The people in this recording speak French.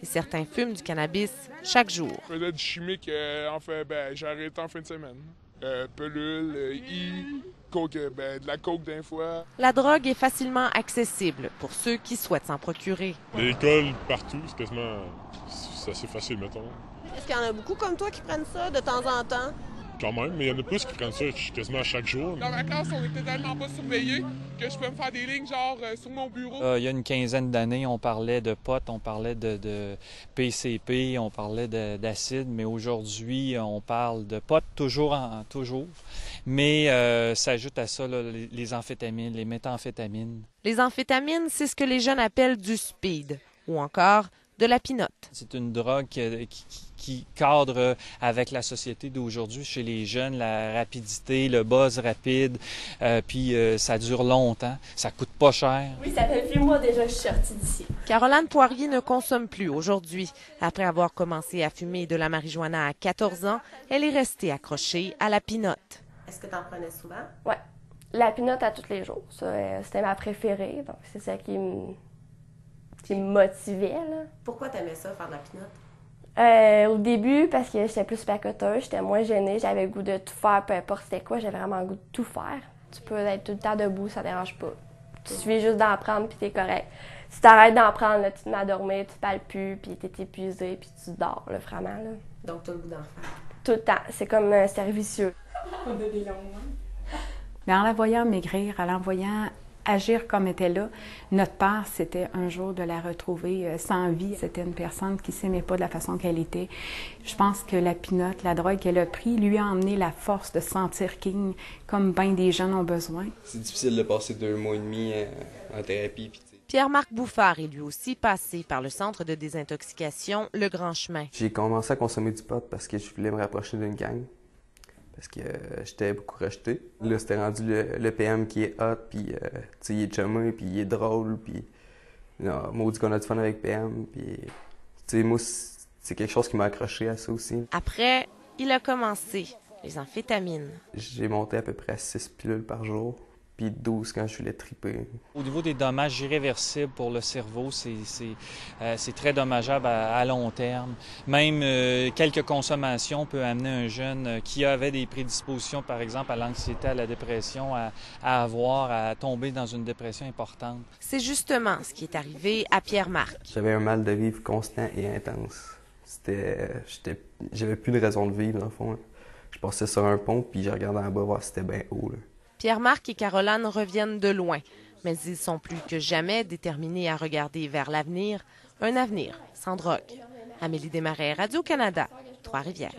et certains fument du cannabis chaque jour. Je faisais du chimique, j'ai arrêté en fin de semaine. Pelule, coke, de la coke d'un fois. La drogue est facilement accessible pour ceux qui souhaitent s'en procurer. L'école, partout, c'est assez facile, mettons. Est-ce qu'il y en a beaucoup comme toi qui prennent ça de temps en temps? Quand même, mais il y en a plus qui prennent ça quasiment à chaque jour. Dans ma classe, on était tellement pas surveillés que je peux me faire des lignes sur mon bureau. Il y a une quinzaine d'années, on parlait de pot, on parlait de PCP, on parlait d'acide, mais aujourd'hui, on parle de pot toujours, mais s'ajoute à ça là, les amphétamines, les méthamphétamines. Les amphétamines, c'est ce que les jeunes appellent du speed ou encore de la pinote. C'est une drogue qui cadre avec la société d'aujourd'hui. Chez les jeunes, la rapidité, le buzz rapide, puis ça dure longtemps, ça coûte pas cher. Oui, ça fait 8 mois déjà que je suis sortie d'ici. Caroline Poirier ne consomme plus aujourd'hui. Après avoir commencé à fumer de la marijuana à 14 ans, elle est restée accrochée à la pinote. Est-ce que tu en prenais souvent? Oui, la pinote à tous les jours. C'était ma préférée, donc c'est ça qui me motivait. Là. Pourquoi t'aimais ça, faire de la pinote? Au début, parce que j'étais plus pacoteuse, j'étais moins gênée, j'avais le goût de tout faire, peu importe c'était quoi, j'avais vraiment le goût de tout faire. Tu peux être tout le temps debout, ça dérange pas. Tu suffit juste d'en prendre, puis t'es correct. Si t'arrêtes d'en prendre, là, tu te mets à dormir, tu parles plus, puis t'es épuisé, puis tu dors, là, vraiment. Là. Donc t'as le goût d'en faire? Tout le temps, c'est comme servicieux. On a des longs Mais en la voyant maigrir, en la voyant agir comme elle était là, notre part, c'était un jour de la retrouver sans vie. C'était une personne qui ne s'aimait pas de la façon qu'elle était. Je pense que la pinote, la drogue qu'elle a pris, lui a emmené la force de se sentir king, comme bien des jeunes ont besoin. C'est difficile de passer 2 mois et demi en thérapie. Pierre-Marc Bouffard est lui aussi passé par le centre de désintoxication Le Grand Chemin. J'ai commencé à consommer du pot parce que je voulais me rapprocher d'une gang. Parce que j'étais beaucoup rejeté. Là, c'était rendu le PM qui est hot, puis tu sais, il est chumé, puis il est drôle, puis maudit qu'on a du fun avec PM, puis tu sais, moi, c'est quelque chose qui m'a accroché à ça aussi. Après, il a commencé les amphétamines. J'ai monté à peu près à 6 pilules par jour, puis 12 quand je voulais triper. Au niveau des dommages irréversibles pour le cerveau, c'est très dommageable à long terme. Même quelques consommations peut amener un jeune qui avait des prédispositions, par exemple, à l'anxiété, à la dépression, à tomber dans une dépression importante. C'est justement ce qui est arrivé à Pierre-Marc. J'avais un mal de vivre constant et intense. J'avais plus de raison de vivre, dans le fond. Je passais sur un pont, puis je regardais en bas voir si c'était bien haut. Là. Pierre-Marc et Caroline reviennent de loin, mais ils sont plus que jamais déterminés à regarder vers l'avenir, un avenir sans drogue. Amélie Desmarais, Radio-Canada, Trois-Rivières.